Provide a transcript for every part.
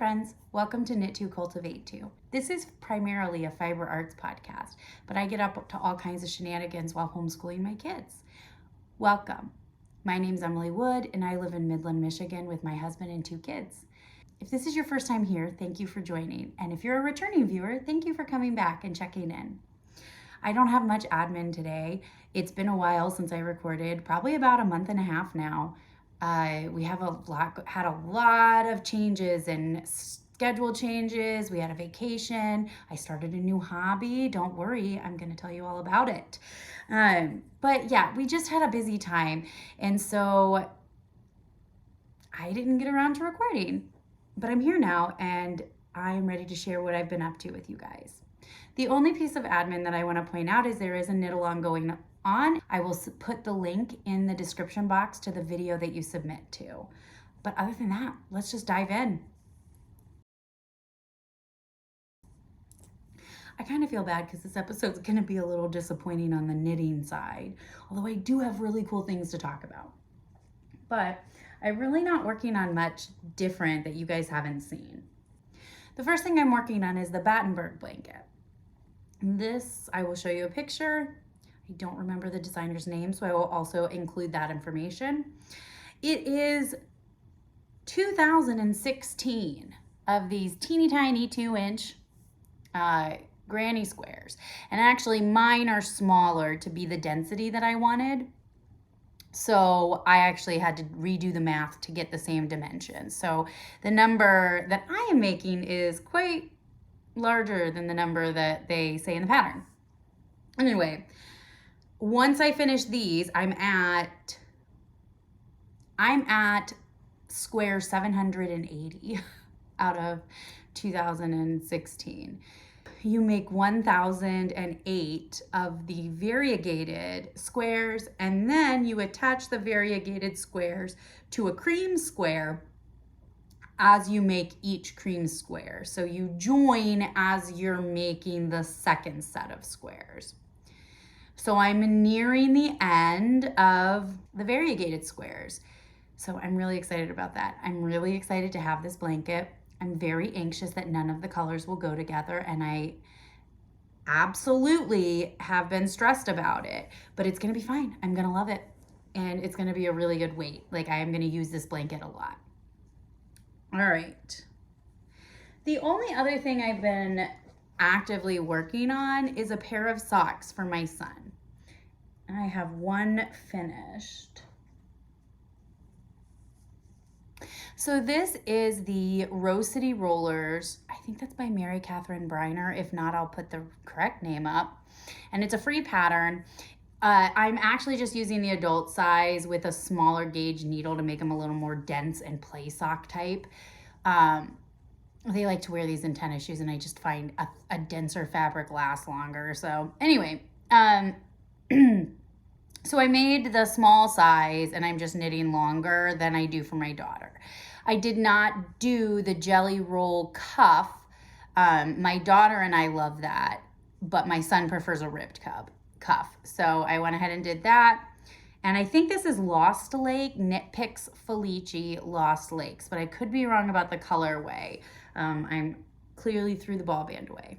friends, welcome to Knit To Cultivate To. This is primarily a fiber arts podcast, but I get up to all kinds of shenanigans while homeschooling my kids. Welcome. My name's Emily Wood and I live in Midland, Michigan with my husband and 2 kids. If this is your first time here, thank you for joining. And if you're a returning viewer, thank you for coming back and checking in. I don't have much admin today. It's been a while since I recorded, probably about a month and a half now. We have had a lot of changes and schedule changes. We had a vacation. I started a new hobby. Don't worry, I'm going to tell you all about it. But yeah, we just had a busy time. And so I didn't get around to recording, but I'm here now and I'm ready to share what I've been up to with you guys. The only piece of admin that I want to point out is there is a knit along going on. I will put the link in the description box to the video that you submit to. But other than that, let's just dive in. I kind of feel bad because this episode's going to be a little disappointing on the knitting side, although I do have really cool things to talk about. But I'm really not working on much different that you guys haven't seen. The first thing I'm working on is the Battenberg blanket. This, I will show you a picture. I don't remember the designer's name, so I will also include that information. It is 2016 of these teeny tiny 2-inch granny squares. And actually mine are smaller to be the density that I wanted. So I actually had to redo the math to get the same dimensions. So the number that I am making is quite larger than the number that they say in the pattern. Anyway, once I finish these, I'm at square 780 out of 2016. You make 1008 of the variegated squares, and then you attach the variegated squares to a cream square as you make each cream square. So you join as you're making the second set of squares. So I'm nearing the end of the variegated squares. So I'm really excited about that. I'm really excited to have this blanket. I'm very anxious that none of the colors will go together, and I absolutely have been stressed about it, but it's gonna be fine. I'm gonna love it, and it's gonna be a really good weight. Like, I am gonna use this blanket a lot. All right. The only other thing I've been actively working on is a pair of socks for my son. I have one finished. So this is the Rose City Rollers. I think that's by Mary Catherine Briner. If not, I'll put the correct name up. And it's a free pattern. I'm actually just using the adult size with a smaller gauge needle to make them a little more dense and play sock type. They like to wear these in tennis shoes, and I just find a denser fabric lasts longer. So anyway, so I made the small size, and I'm just knitting longer than I do for my daughter. I did not do the jelly roll cuff. My daughter and I love that, but my son prefers a ribbed cuff. So I went ahead and did that. And I think this is Lost Lake, Knitpicks Felici Lost Lakes, but I could be wrong about the colorway. I'm clearly threw the ball band away.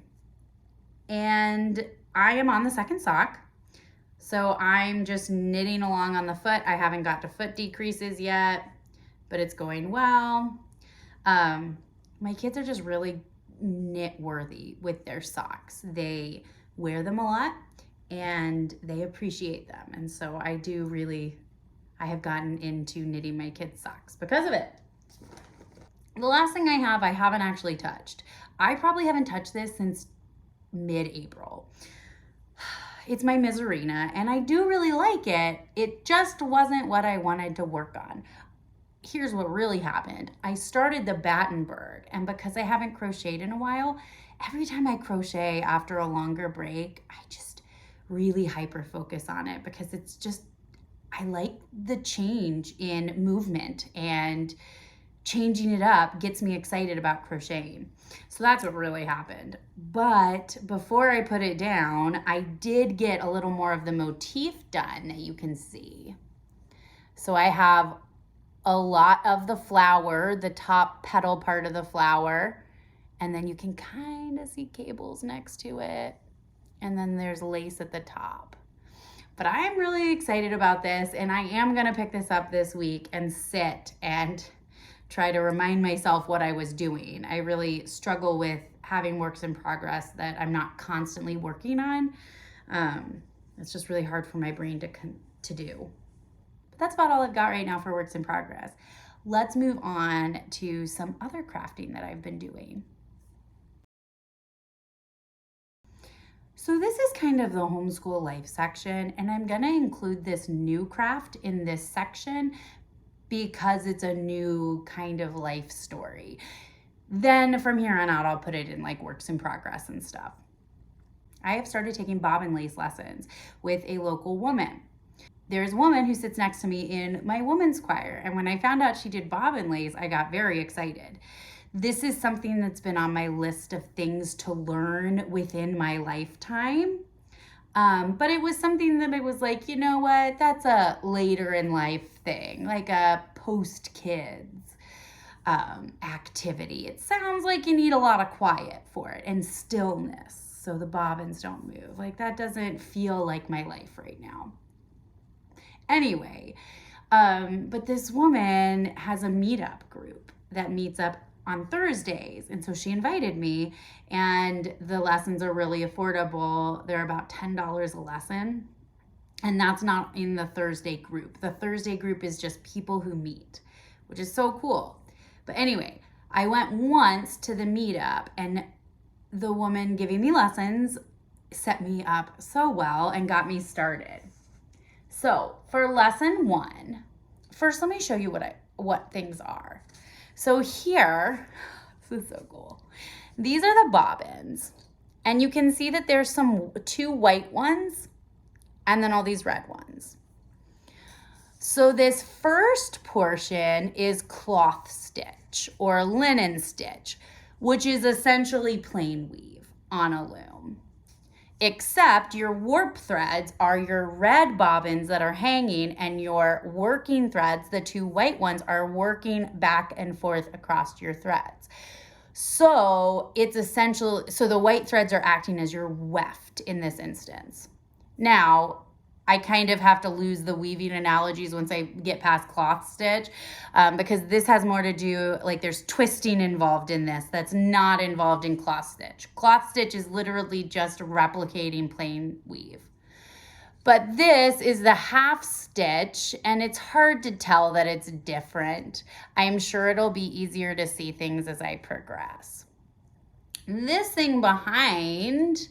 And I am on the second sock. So I'm just knitting along on the foot. I haven't got to foot decreases yet, but it's going well. My kids are just really knit worthy with their socks. They wear them a lot and they appreciate them. And so I have gotten into knitting my kids' socks because of it. The last thing I haven't actually touched. I probably haven't touched this since mid-April. It's my Miserina, and I do really like it. It just wasn't what I wanted to work on. Here's what really happened. I started the Battenberg, and because I haven't crocheted in a while, every time I crochet after a longer break, I just really hyper focus on it because it's just, I like the change in movement, and changing it up gets me excited about crocheting. So that's what really happened. But before I put it down, I did get a little more of the motif done that you can see. So I have a lot of the flower, the top petal part of the flower, and then you can kind of see cables next to it. And then there's lace at the top. But I'm really excited about this, and I am gonna pick this up this week and sit and try to remind myself what I was doing. I really struggle with having works in progress that I'm not constantly working on. It's just really hard for my brain to do. But that's about all I've got right now for works in progress. Let's move on to some other crafting that I've been doing. So this is kind of the homeschool life section, and I'm gonna include this new craft in this section because it's a new kind of life story. Then from here on out, I'll put it in like works in progress and stuff. I have started taking bobbin lace lessons with a local woman. There's a woman who sits next to me in my women's choir, and when I found out she did bobbin lace, I got very excited. This is something that's been on my list of things to learn within my lifetime. But it was something that I was like, you know what, that's a later in life thing, like a post-kids activity. It sounds like you need a lot of quiet for it and stillness so the bobbins don't move. Like that doesn't feel like my life right now. Anyway, but this woman has a meetup group that meets up on Thursdays. And so she invited me, and the lessons are really affordable. They're about $10 a lesson. And that's not in the Thursday group. The Thursday group is just people who meet, which is so cool. But anyway, I went once to the meetup, and the woman giving me lessons set me up so well and got me started. So for lesson 1, first let me show you what things are. So here, this is so cool. These are the bobbins, and you can see that there's 2 white ones and then all these red ones. So this first portion is cloth stitch or linen stitch, which is essentially plain weave on a loom. Except your warp threads are your red bobbins that are hanging, and your working threads, the 2 white ones, are working back and forth across your threads. So it's essential, so the white threads are acting as your weft in this instance. Now, I kind of have to lose the weaving analogies once I get past cloth stitch because this has more to do, like there's twisting involved in this that's not involved in cloth stitch. Cloth stitch is literally just replicating plain weave. But this is the half stitch, and it's hard to tell that it's different. I'm sure it'll be easier to see things as I progress. This thing behind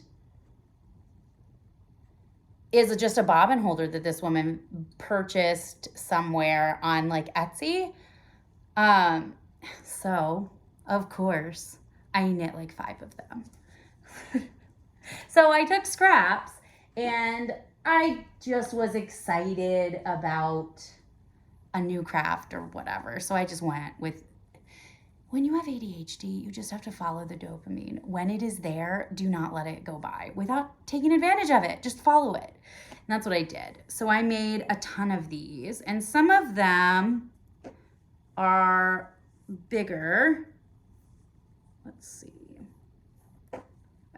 is just a bobbin holder that this woman purchased somewhere on like Etsy. So of course I knit like 5 of them. So I took scraps, and I just was excited about a new craft or whatever. So I just went with, when you have ADHD, you just have to follow the dopamine. When it is there, do not let it go by without taking advantage of it. Just follow it. And that's what I did. So I made a ton of these, and some of them are bigger. Let's see.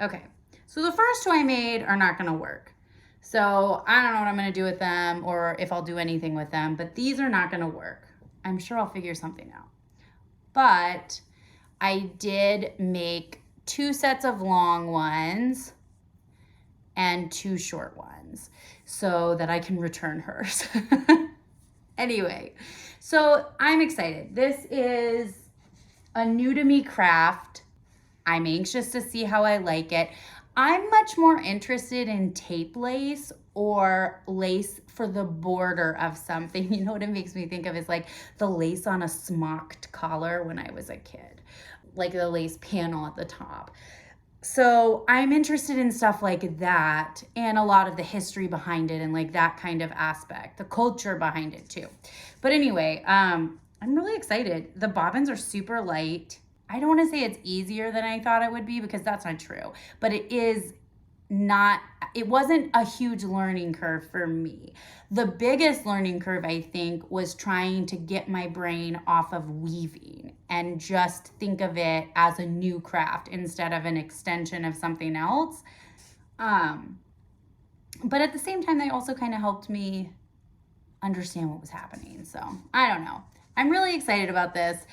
Okay, so the first 2 I made are not gonna work. So I don't know what I'm gonna do with them or if I'll do anything with them, but these are not gonna work. I'm sure I'll figure something out. But I did make 2 sets of long ones and 2 short ones so that I can return hers. Anyway, so I'm excited. This is a new to me craft. I'm anxious to see how I like it. I'm much more interested in tape lace or lace for the border of something. You know what it makes me think of is like the lace on a smocked collar when I was a kid, like the lace panel at the top. So I'm interested in stuff like that, and a lot of the history behind it and like that kind of aspect, the culture behind it too. But anyway, I'm really excited. The bobbins are super light. I don't want to say it's easier than I thought it would be because that's not true, but it is it wasn't a huge learning curve for me. The biggest learning curve, I think, was trying to get my brain off of weaving and just think of it as a new craft instead of an extension of something else. But at the same time, they also kind of helped me understand what was happening. So I don't know. I'm really excited about this.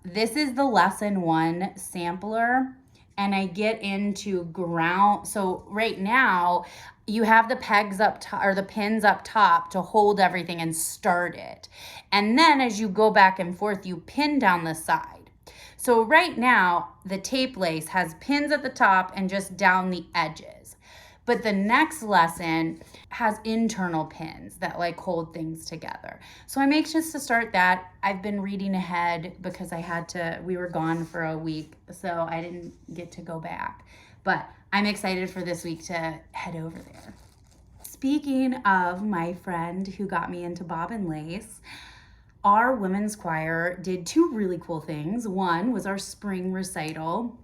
This is the lesson 1 sampler, and I get into ground. So right now you have the pegs up top or the pins up top to hold everything and start it. And then as you go back and forth, you pin down the side. So right now the tape lace has pins at the top and just down the edges. But the next lesson has internal pins that like hold things together. So I'm anxious to start that. I've been reading ahead because we were gone for a week, so I didn't get to go back. But I'm excited for this week to head over there. Speaking of my friend who got me into bobbin lace, our women's choir did 2 really cool things. One was our spring recital.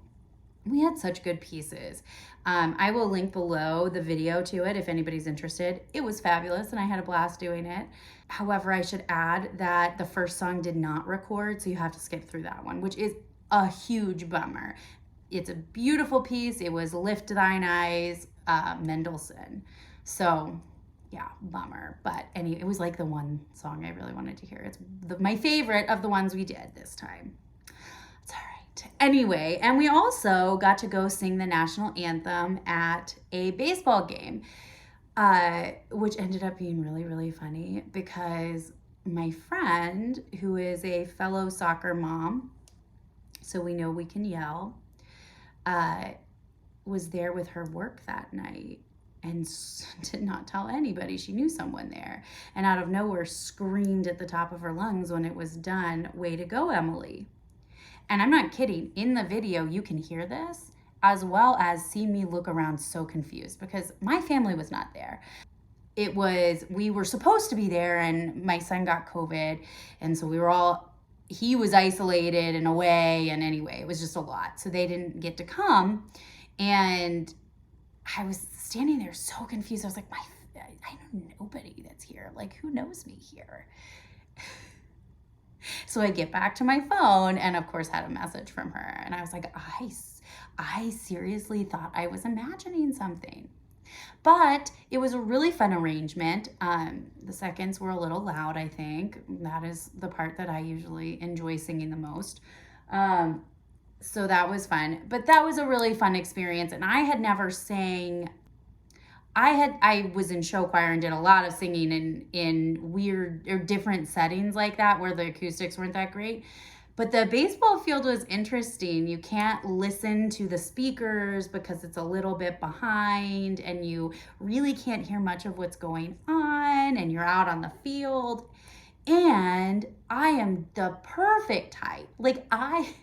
We had such good pieces. I will link below the video to it if anybody's interested. It was fabulous and I had a blast doing it. However, I should add that the first song did not record, so you have to skip through that one, which is a huge bummer. It's a beautiful piece. It was Lift Thine Eyes, Mendelssohn. So yeah, bummer. But anyway, it was like the one song I really wanted to hear. It's my favorite of the ones we did this time. It's all right. Anyway, and we also got to go sing the national anthem at a baseball game, which ended up being really, really funny because my friend, who is a fellow soccer mom, so we know we can yell, was there with her work that night and did not tell anybody she knew someone there. And out of nowhere screamed at the top of her lungs when it was done, "Way to go, Emily." And I'm not kidding. In the video, you can hear this, as well as see me look around so confused because my family was not there. We were supposed to be there and my son got COVID. And so he was isolated and away. And anyway, it was just a lot. So they didn't get to come. And I was standing there so confused. I was like, I know nobody that's here. Like, who knows me here? So I get back to my phone and of course had a message from her. And I was like, I seriously thought I was imagining something. But it was a really fun arrangement. The seconds were a little loud, I think. That is the part that I usually enjoy singing the most. So that was fun. But that was a really fun experience. And I had never sang. I was in show choir and did a lot of singing in weird or different settings like that where the acoustics weren't that great. But the baseball field was interesting. You can't listen to the speakers because it's a little bit behind and you really can't hear much of what's going on and you're out on the field. And I am the perfect height. Like I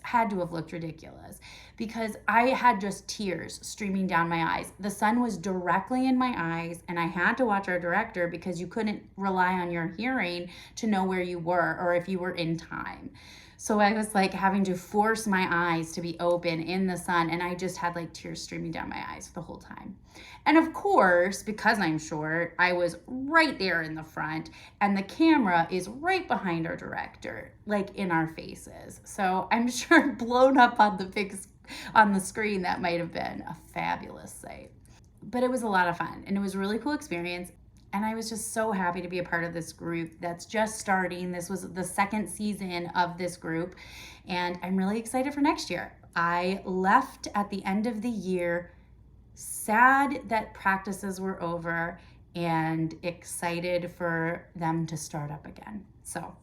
had to have looked ridiculous because I had just tears streaming down my eyes. The sun was directly in my eyes and I had to watch our director because you couldn't rely on your hearing to know where you were or if you were in time. So I was like having to force my eyes to be open in the sun and I just had like tears streaming down my eyes the whole time. And of course, because I'm short, I was right there in the front and the camera is right behind our director, like in our faces. So I'm sure blown up on the screen, that might have been a fabulous sight. But it was a lot of fun and it was a really cool experience. And I was just so happy to be a part of this group that's just starting. This was the second season of this group, and I'm really excited for next year. I left at the end of the year sad that practices were over and excited for them to start up again. So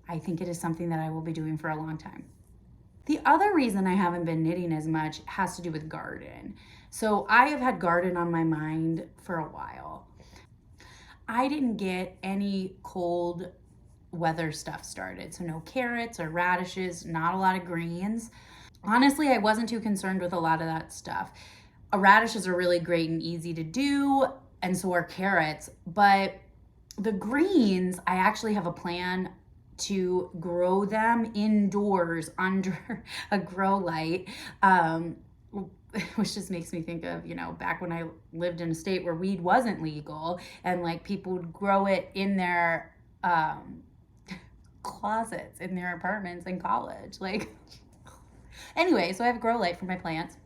I think it is something that I will be doing for a long time. The other reason I haven't been knitting as much has to do with garden. So I have had garden on my mind for a while. I didn't get any cold weather stuff started. So no carrots or radishes, not a lot of greens. Honestly, I wasn't too concerned with a lot of that stuff. Radishes are really great and easy to do, and so are carrots. But the greens, I actually have a plan to grow them indoors under a grow light. which just makes me think of, back when I lived in a state where weed wasn't legal, and like people would grow it in their closets in their apartments in college. Like, anyway, so I have a grow light for my plants.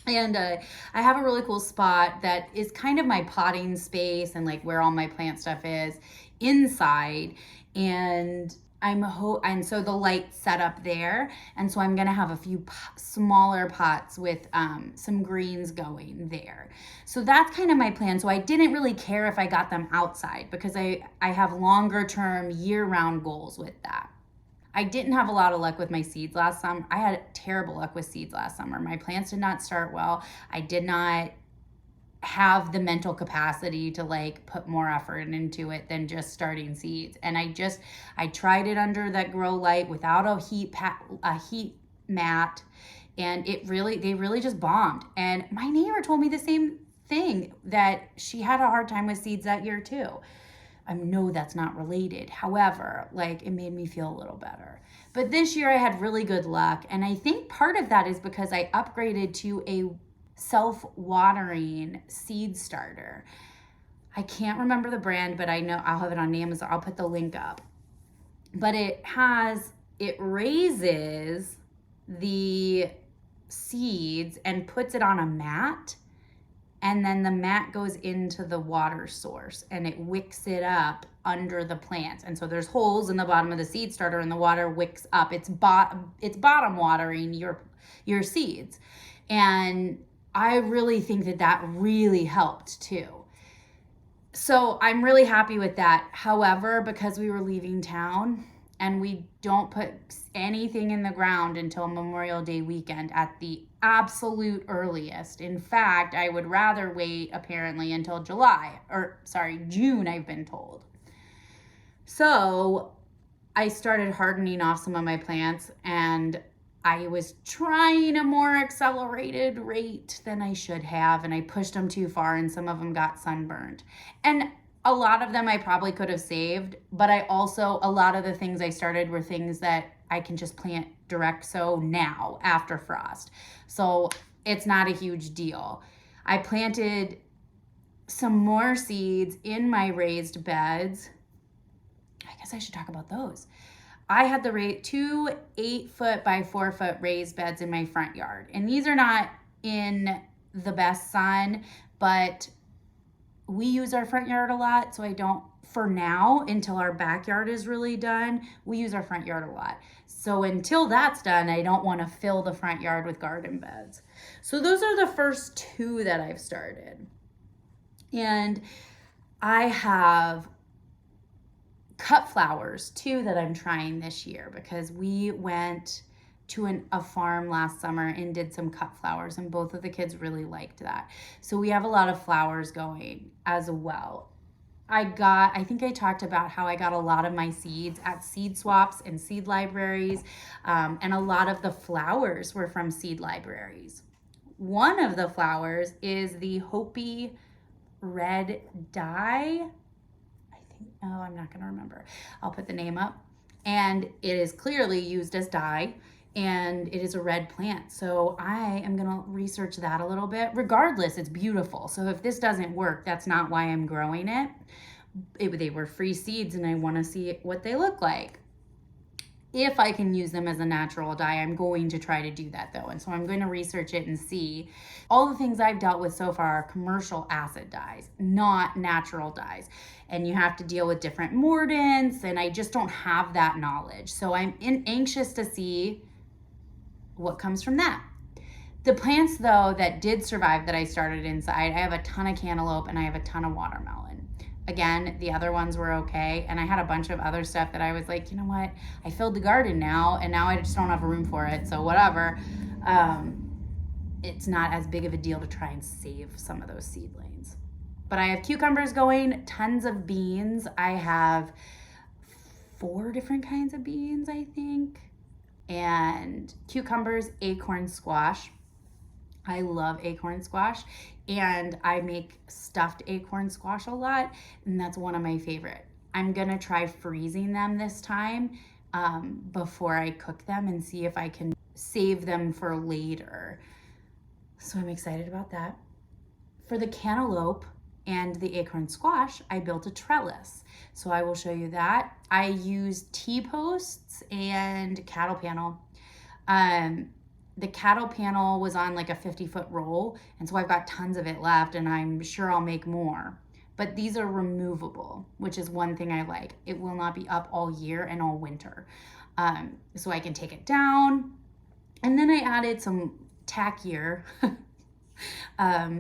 And I have a really cool spot that is kind of my potting space and like where all my plant stuff is inside. And and so the light's set up there. And so I'm going to have a few smaller pots with some greens going there. So that's kind of my plan. So I didn't really care if I got them outside because I have longer term year-round goals with that. I didn't have a lot of luck with my seeds last summer. I had terrible luck with seeds last summer. My plants did not start well. I did not have the mental capacity to like put more effort into it than just starting seeds. And I tried it under that grow light without a heat mat, and they really just bombed. And my neighbor told me the same thing, that she had a hard time with seeds that year too. I know that's not related. However, like, it made me feel a little better. But this year I had really good luck. And I think part of that is because I upgraded to a self-watering seed starter. I can't remember the brand, but I know I'll have it on Amazon. I'll put the link up. But it raises the seeds and puts it on a mat. And then the mat goes into the water source and it wicks it up under the plants. And so there's holes in the bottom of the seed starter and the water wicks up. It's bottom watering your seeds. And I really think that really helped too. So I'm really happy with that. However, because we were leaving town and we don't put anything in the ground until Memorial Day weekend at the absolute earliest. In fact, I would rather wait apparently until June, I've been told. So I started hardening off some of my plants, and I was trying a more accelerated rate than I should have, and I pushed them too far, and some of them got sunburned. And a lot of them I probably could have saved, but a lot of the things I started were things that I can just plant direct sow now after frost. So it's not a huge deal. I planted some more seeds in my raised beds. I guess I should talk about those. I had the 2 8-foot by 4-foot raised beds in my front yard. And these are not in the best sun, but we use our front yard a lot. So for now, until our backyard is really done, we use our front yard a lot. So until that's done, I don't want to fill the front yard with garden beds. So those are the first 2 that I've started. And I have cut flowers too that I'm trying this year, because we went to a farm last summer and did some cut flowers, and both of the kids really liked that. So we have a lot of flowers going as well. I think I talked about how I got a lot of my seeds at seed swaps and seed libraries, and a lot of the flowers were from seed libraries. One of the flowers is the Hopi red dye. I'm not going to remember. I'll put the name up. And it is clearly used as dye, and it is a red plant. So I am going to research that a little bit. Regardless, it's beautiful. So if this doesn't work, that's not why I'm growing it. They were free seeds, and I want to see what they look like. If I can use them as a natural dye, I'm going to try to do that though. And so I'm going to research it and see. All the things I've dealt with so far are commercial acid dyes, not natural dyes. And you have to deal with different mordants, and I just don't have that knowledge. So I'm anxious to see what comes from that. The plants though that did survive that I started inside, I have a ton of cantaloupe and I have a ton of watermelon. Again, the other ones were okay. And I had a bunch of other stuff that I was like, you know what? I filled the garden now, and now I just don't have a room for it. So whatever. It's not as big of a deal to try and save some of those seedlings. But I have cucumbers going, tons of beans. I have 4 different kinds of beans, I think. And cucumbers, acorn squash. I love acorn squash, and I make stuffed acorn squash a lot, and that's one of my favorite. I'm gonna try freezing them this time before I cook them and see if I can save them for later. So I'm excited about that. For the cantaloupe and the acorn squash, I built a trellis. So I will show you that. I used T-posts and cattle panel. The cattle panel was on like a 50-foot roll, and so I've got tons of it left, and I'm sure I'll make more. But these are removable, which is one thing I like. It will not be up all year and all winter. So I can take it down. And then I added some tackier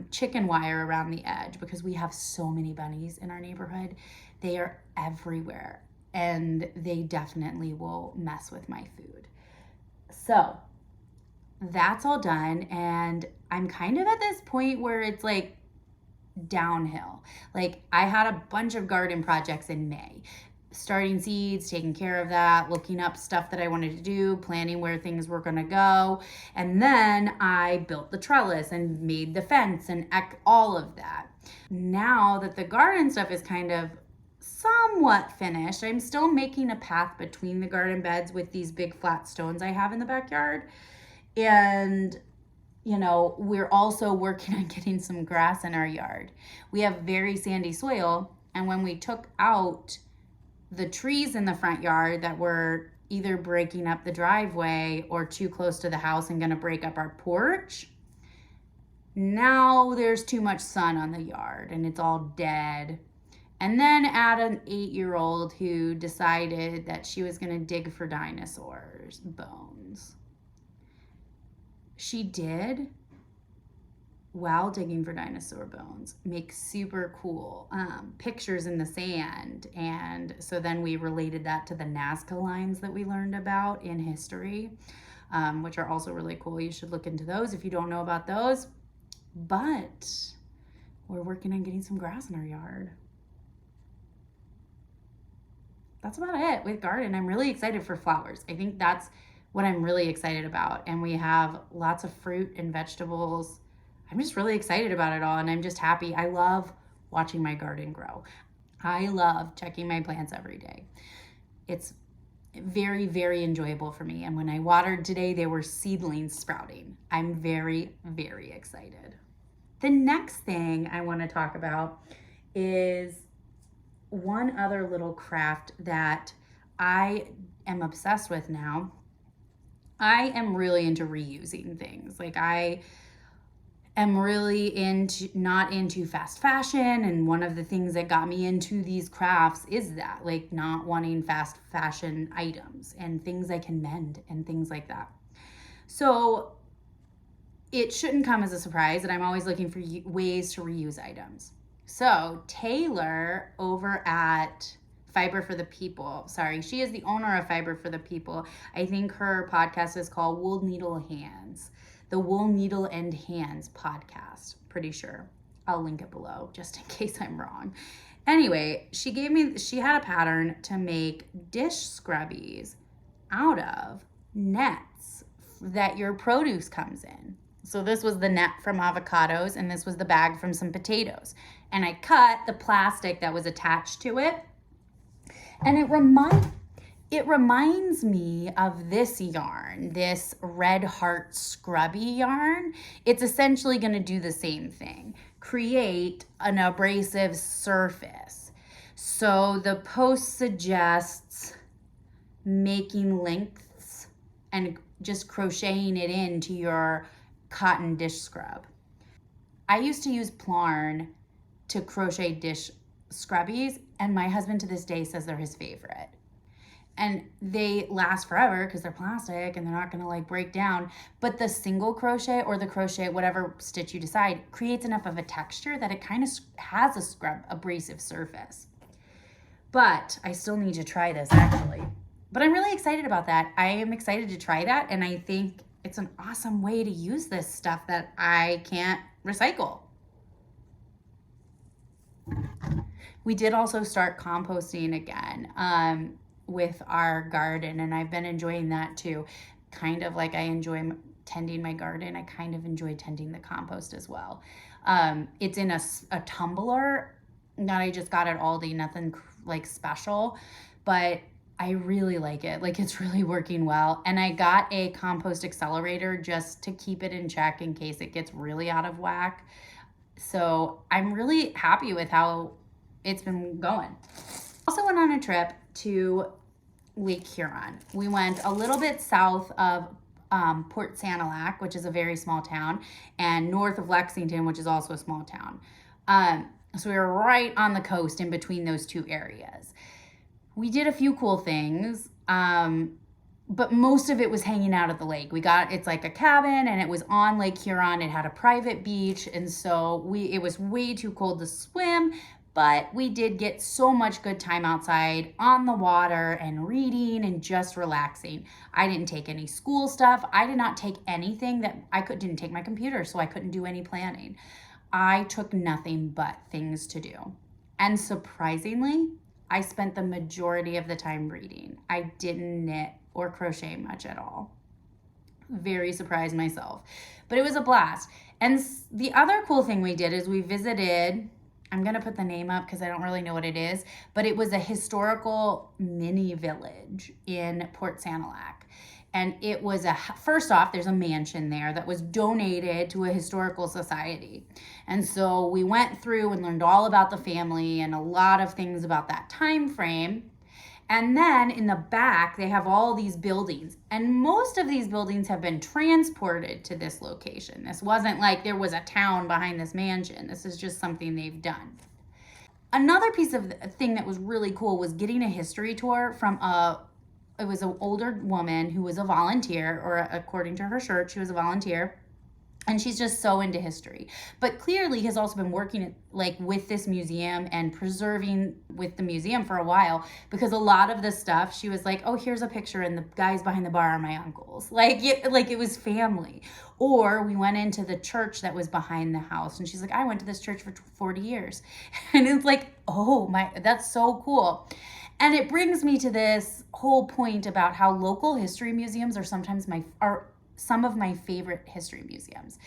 chicken wire around the edge because we have so many bunnies in our neighborhood. They are everywhere, and they definitely will mess with my food. So that's all done, and I'm kind of at this point where it's like downhill. Like, I had a bunch of garden projects in May. Starting seeds, taking care of that, looking up stuff that I wanted to do, planning where things were going to go. And then I built the trellis and made the fence and all of that. Now that the garden stuff is kind of somewhat finished, I'm still making a path between the garden beds with these big flat stones I have in the backyard. And we're also working on getting some grass in our yard. We have very sandy soil, and when we took out the trees in the front yard that were either breaking up the driveway or too close to the house and going to break up our porch, now there's too much sun on the yard and it's all dead. And then add an 8-year-old who decided that she was going to dig for dinosaurs bones. She did, while digging for dinosaur bones, make super cool pictures in the sand. And so then we related that to the Nazca lines that we learned about in history, which are also really cool. You should look into those if you don't know about those. But we're working on getting some grass in our yard. That's about it with garden. I'm really excited for flowers. I think that's what I'm really excited about. And we have lots of fruit and vegetables. I'm just really excited about it all, and I'm just happy. I love watching my garden grow. I love checking my plants every day. It's very, very enjoyable for me. And when I watered today, there were seedlings sprouting. I'm very, very excited. The next thing I want to talk about is one other little craft that I am obsessed with now. I am really into reusing things. Like, I am really not into fast fashion, and one of the things that got me into these crafts is that, like, not wanting fast fashion items and things I can mend and things like that. So it shouldn't come as a surprise that I'm always looking for ways to reuse items. So Taylor over at Farber for the People. She is the owner of Farber for the People. I think her podcast is called Wool Needle Hands. The Wool Needle and Hands podcast. Pretty sure. I'll link it below just in case I'm wrong. Anyway, she had a pattern to make dish scrubbies out of nets that your produce comes in. So this was the net from avocados, and this was the bag from some potatoes. And I cut the plastic that was attached to it. And it reminds me of this yarn, this Red Heart Scrubby yarn. It's essentially going to do the same thing, create an abrasive surface. So the post suggests making lengths and just crocheting it into your cotton dish scrub. I used to use Plarn to crochet dish scrubbies, and my husband to this day says they're his favorite. And they last forever because they're plastic and they're not going to like break down. But the single crochet or the crochet, whatever stitch you decide, creates enough of a texture that it kind of has a abrasive surface. But I still need to try this actually. But I'm really excited about that. I am excited to try that, and I think it's an awesome way to use this stuff that I can't recycle. We did also start composting again with our garden, and I've been enjoying that too. Kind of like I enjoy tending my garden, I kind of enjoy tending the compost as well. It's in a tumbler that I just got at Aldi, nothing like special, but I really like it. Like, it's really working well. And I got a compost accelerator just to keep it in check in case it gets really out of whack. So I'm really happy with how it's been going. Also went on a trip to Lake Huron. We went a little bit south of Port Sanilac, which is a very small town, and north of Lexington, which is also a small town. So we were right on the coast in between those two areas. We did a few cool things, but most of it was hanging out at the lake. It's like a cabin, and it was on Lake Huron. It had a private beach, and so it was way too cold to swim, but we did get so much good time outside on the water and reading and just relaxing. I didn't take any school stuff. I did not take anything didn't take my computer, so I couldn't do any planning. I took nothing but things to do. And surprisingly, I spent the majority of the time reading. I didn't knit or crochet much at all. Very surprised myself, but it was a blast. And the other cool thing we did is we visited, I'm going to put the name up because I don't really know what it is, but it was a historical mini village in Port Sanilac. And it was first off, there's a mansion there that was donated to a historical society. And so we went through and learned all about the family and a lot of things about that time frame. And then in the back, they have all these buildings. And most of these buildings have been transported to this location. This wasn't like there was a town behind this mansion. This is just something they've done. Another piece of thing that was really cool was getting a history tour from it was an older woman who was a volunteer, or according to her shirt, she was a volunteer. And she's just so into history, but clearly has also been working with this museum and preserving with the museum for a while, because a lot of the stuff she was like, oh, here's a picture and the guys behind the bar are my uncles. It was family. Or we went into the church that was behind the house and she's like, I went to this church for 40 years. And it's like, oh my, that's so cool. And it brings me to this whole point about how local history museums are sometimes some of my favorite history museums.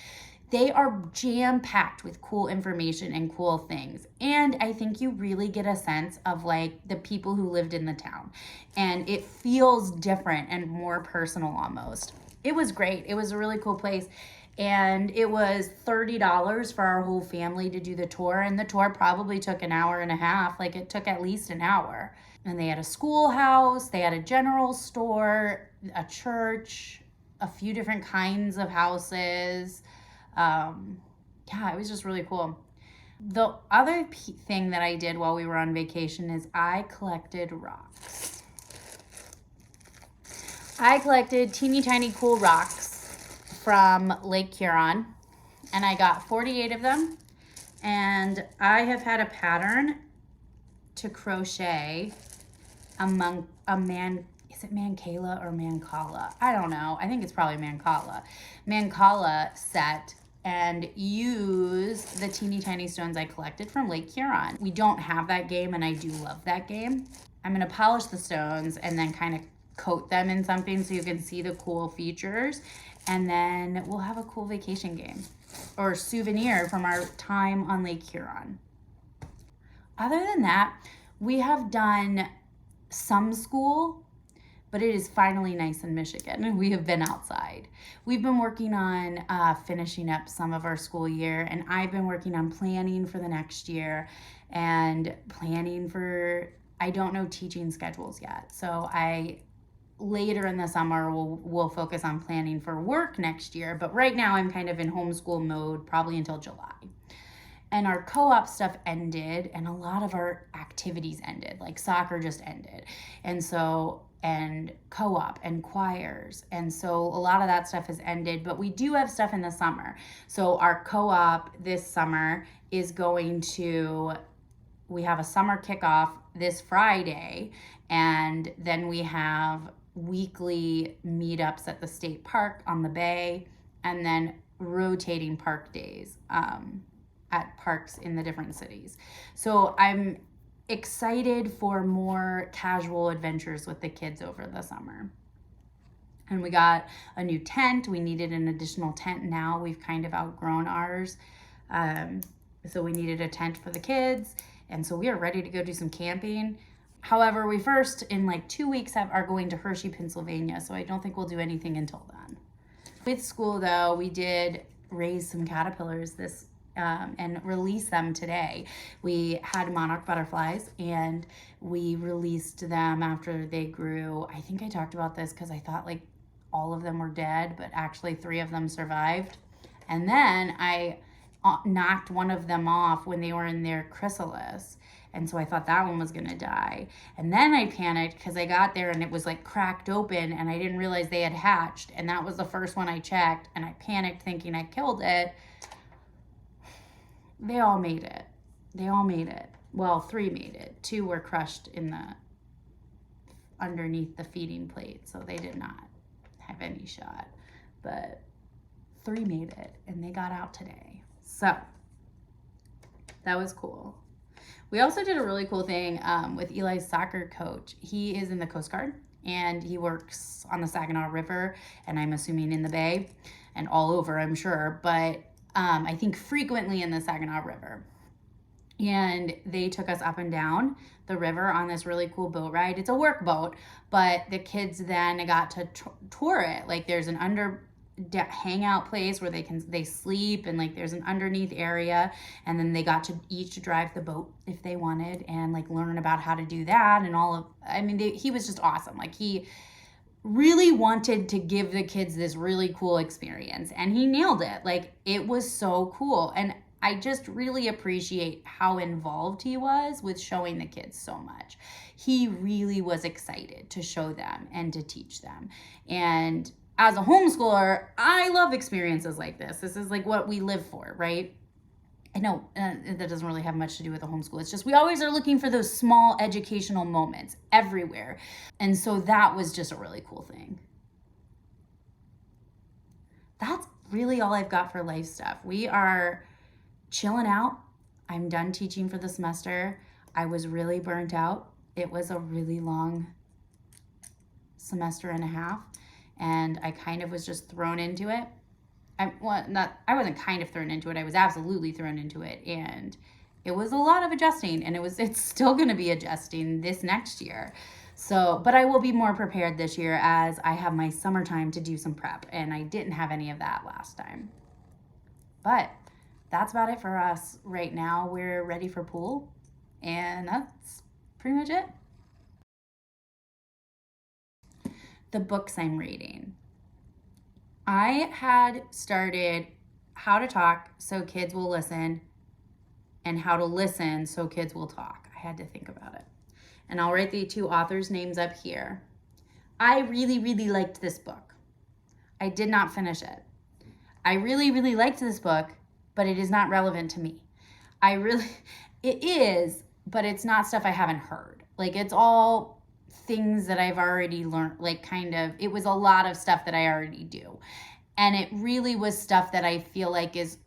They are jam-packed with cool information and cool things. And I think you really get a sense of the people who lived in the town. And it feels different and more personal almost. It was great. It was a really cool place. And it was $30 for our whole family to do the tour. And the tour probably took an hour and a half. It took at least an hour. And they had a schoolhouse, they had a general store, a church, a few different kinds of houses. It was just really cool. The other thing that I did while we were on vacation is I collected rocks. I collected teeny tiny cool rocks from Lake Huron, and I got 48 of them. And I have had a pattern to crochet among is it Mancala or Mancala? I don't know. I think it's probably Mancala set, and use the teeny tiny stones I collected from Lake Huron. We don't have that game, and I do love that game. I'm going to polish the stones and then kind of coat them in something so you can see the cool features, and then we'll have a cool vacation game or souvenir from our time on Lake Huron. Other than that, we have done some school, but it is finally nice in Michigan and we have been outside. We've been working on finishing up some of our school year, and I've been working on planning for the next year and planning for, I don't know teaching schedules yet. So later in the summer, we'll focus on planning for work next year. But right now I'm kind of in homeschool mode, probably until July. And our co-op stuff ended, and a lot of our activities ended, like soccer just ended. And co-op and choirs. And so a lot of that stuff has ended, but we do have stuff in the summer. So our co-op this summer is we have a summer kickoff this Friday, and then we have weekly meetups at the state park on the bay, and then rotating park days at parks in the different cities. So I'm excited for more casual adventures with the kids over the summer. And we got a new tent. We needed an additional tent now. We've kind of outgrown ours. So we needed a tent for the kids. And so we are ready to go do some camping. However, we first, in like 2 weeks, are going to Hershey, Pennsylvania, so I don't think we'll do anything until then. With school, though, we did raise some caterpillars and release them today. We had monarch butterflies, and we released them after they grew. I think I talked about this because I thought like all of them were dead, but actually 3 of them survived. And then I knocked one of them off when they were in their chrysalis. And so I thought that one was going to die. And then I panicked because I got there and it was like cracked open and I didn't realize they had hatched. And that was the first one I checked. And I panicked thinking I killed it. They all made it. They all made it. Well, 3 made it. 2 were crushed underneath the feeding plate. So they did not have any shot. But 3 made it and they got out today. So that was cool. We also did a really cool thing with Eli's soccer coach. He is in the Coast Guard and he works on the Saginaw River, and I'm assuming in the Bay and all over, I'm sure, but I think frequently in the Saginaw River. And they took us up and down the river on this really cool boat ride. It's a work boat, but the kids then got to tour it. Like there's an hangout place where they sleep, and like there's an underneath area, and then they got to each drive the boat if they wanted and like learn about how to do that and he was just awesome. Like he really wanted to give the kids this really cool experience and he nailed it. Like it was so cool, and I just really appreciate how involved he was with showing the kids so much. He really was excited to show them and to teach them. And as a homeschooler, I love experiences like this. This is like what we live for, right? I know that doesn't really have much to do with the homeschool. It's just we always are looking for those small educational moments everywhere. And so that was just a really cool thing. That's really all I've got for life stuff. We are chilling out. I'm done teaching for the semester. I was really burnt out. It was a really long semester and a half. And I kind of was just thrown into it. I wasn't kind of thrown into it. I was absolutely thrown into it. And it was a lot of adjusting, and it's still going to be adjusting this next year. So, but I will be more prepared this year as I have my summertime to do some prep, and I didn't have any of that last time. But that's about it for us right now. We're ready for pool, and that's pretty much it. The books I'm reading. I had started How to Talk So Kids Will Listen and How to Listen So Kids Will Talk. I had to think about it. And I'll write the 2 authors' names up here. I really, really liked this book. I did not finish it. I really, really liked this book, but it is not relevant to me. It is, but it's not stuff I haven't heard. Like it's all things that I've already learned, like it was a lot of stuff that I already do. And it really was stuff that I feel like is,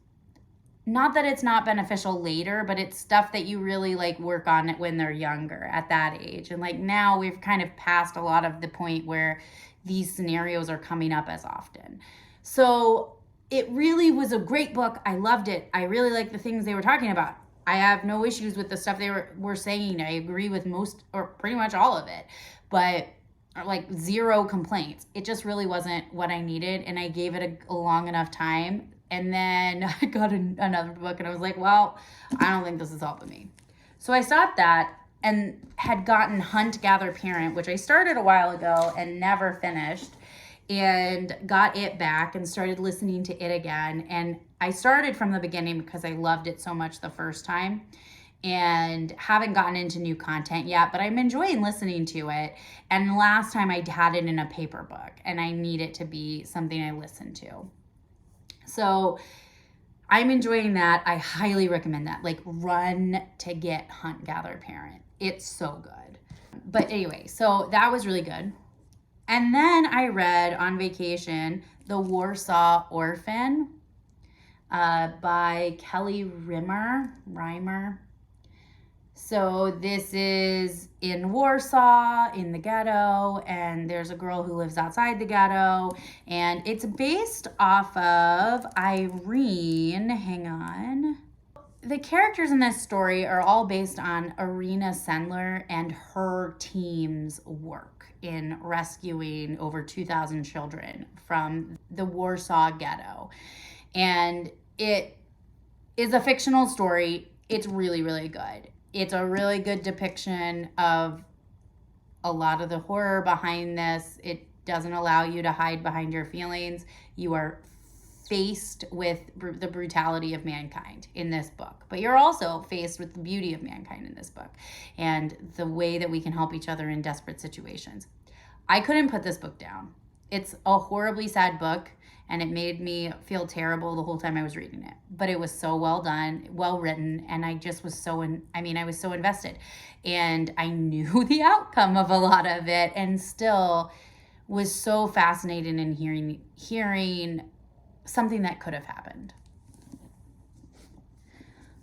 not that it's not beneficial later, but it's stuff that you really like work on it when they're younger at that age. And like now we've kind of passed a lot of the point where these scenarios are coming up as often. So it really was a great book. I loved it. I really liked the things they were talking about. I have no issues with the stuff they were saying. I agree with most or pretty much all of it, but like 0 complaints. It just really wasn't what I needed, and I gave it a long enough time. And then I got another book, and I was like, well, I don't think this is helping me. So I stopped that and had gotten Hunt, Gather, Parent, which I started a while ago and never finished, and got it back and started listening to it again. And I started from the beginning because I loved it so much the first time, and haven't gotten into new content yet, but I'm enjoying listening to it. And last time I had it in a paper book, and I need it to be something I listen to. So I'm enjoying that. I highly recommend that. Like run to get Hunt, Gather, Parent. It's so good. But anyway, so that was really good. And then I read on vacation The Warsaw Orphan by Kelly Reimer. So this is in Warsaw, in the ghetto, and there's a girl who lives outside the ghetto, and it's based off of Irene, hang on. the characters in this story are all based on Irina Sendler and her team's work in rescuing over 2,000 children from the Warsaw ghetto. And it is a fictional story. It's really, really good. It's a really good depiction of a lot of the horror behind this. It doesn't allow you to hide behind your feelings. You are faced with the brutality of mankind in this book, but you're also faced with the beauty of mankind in this book and the way that we can help each other in desperate situations. I couldn't put this book down. It's a horribly sad book, and it made me feel terrible the whole time I was reading it, but it was so well done, well written, and I just was I was so invested, and I knew the outcome of a lot of it, and still was so fascinated in hearing something that could have happened.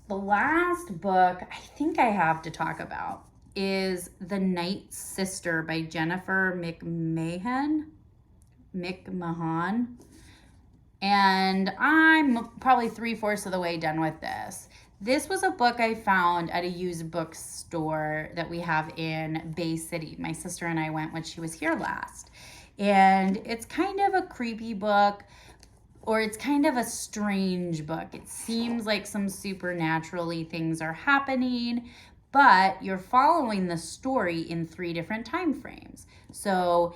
The last book I think I have to talk about is The Night Sister by Jennifer McMahon. And I'm probably 3/4 of the way done with this. This was a book I found at a used bookstore that we have in Bay City. My sister and I went when she was here last. And it's kind of a creepy book, or it's kind of a strange book. It seems like some supernaturally things are happening, but you're following the story in 3 different time frames. So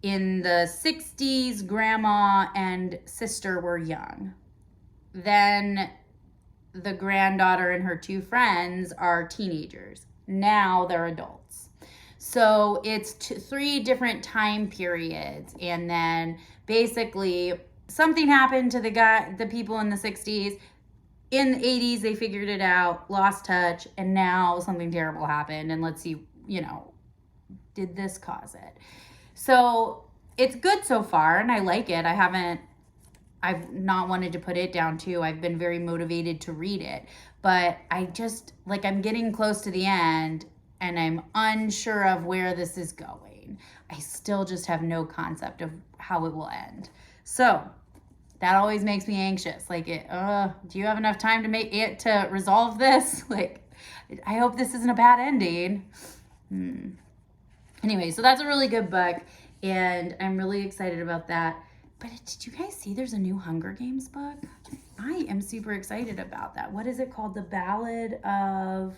in the 60s, grandma and sister were young. Then the granddaughter and her 2 friends are teenagers. Now they're adults. So it's 3 different time periods. And then basically something happened to the people in the 60s. In the 80s, they figured it out, lost touch, and now something terrible happened. And let's see, did this cause it? So it's good so far, and I like it. I've not wanted to put it down too. I've been very motivated to read it, but I'm getting close to the end, and I'm unsure of where this is going. I still just have no concept of how it will end. So that always makes me anxious. Do you have enough time to resolve this? I hope this isn't a bad ending. Anyway, so that's a really good book, and I'm really excited about that. But did you guys see there's a new Hunger Games book? I am super excited about that. What is it called? The Ballad of...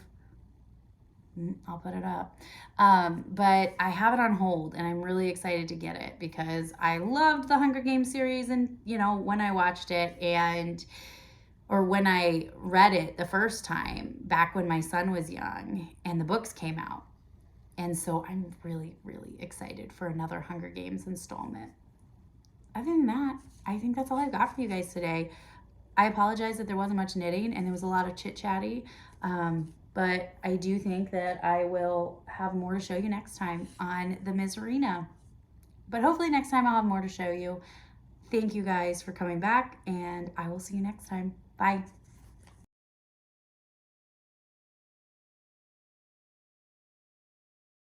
I'll put it up. But I have it on hold, and I'm really excited to get it because I loved the Hunger Games series, and when I watched it or when I read it the first time back when my son was young and the books came out. And so I'm really, really excited for another Hunger Games installment. Other than that, I think that's all I've got for you guys today. I apologize that there wasn't much knitting and there was a lot of chit-chatty. But I do think that I will have more to show you next time on the Ms. Arena. But hopefully next time I'll have more to show you. Thank you guys for coming back, and I will see you next time. Bye.